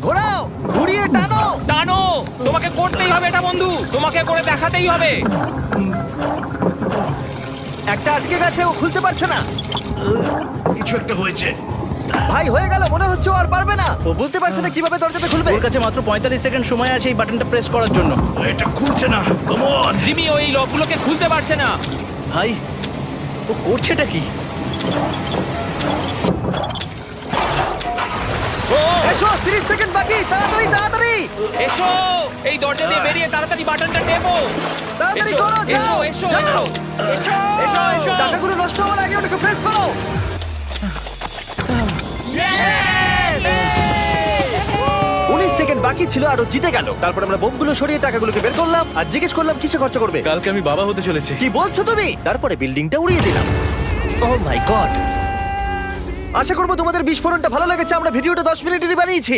ঘোরাও, ঘুরিয়ে টানো। টানো, তোমাকে করতেই হবে এটা বন্ধু, তোমাকে করে দেখাতেই হবে। একটা আটকে গেছে, ও খুলতে পারছে না। কিছু একটা হয়েছে। ভাই হয়ে গেল, মনে হচ্ছে ও আর পারবে না। ও বুঝতে পারছে না কিভাবে দরজাটা খুলবে। ওর কাছে মাত্র 45 সেকেন্ড সময় আছে এই বাটনটা প্রেস করার জন্য। এটা খুলছে না। Come on. জিমি ওই লকগুলোকে খুলতে পারছে না। ভাই, ও করছেটা কি? ও এসো, 30 সেকেন্ড বাকি, তাড়াতাড়ি তাড়াতাড়ি। এসো, এই দরজা দিয়ে বেরিয়ে তাড়াতাড়ি বাটনটা টেপো। তাড়াতাড়ি এসো, করো, যাও, এসো, যাও। এসো, এসো, এসো, এসো। টাকাগুলো নষ্ট হওয়ার আগে ওটাকে প্রেস করো। 19 সেকেন্ড বাকি ছিল আর ও জিতে গেল। তারপর আমরা বোমগুলো সরিয়ে টাকাগুলোকে বের করলাম আর জিজ্ঞেস করলাম কিসে খরচা করবে। কালকে আমি বাবা হতে চলেছি। কি বলছো তুমি? তারপরে বিল্ডিংটা উড়িয়ে দিলাম। ও মাই গড। আশা করবো তোমাদের বিস্ফোরণটা ভালো লেগেছে। আমরা ভিডিওটা 10 মিনিটেরই বানিয়েছি।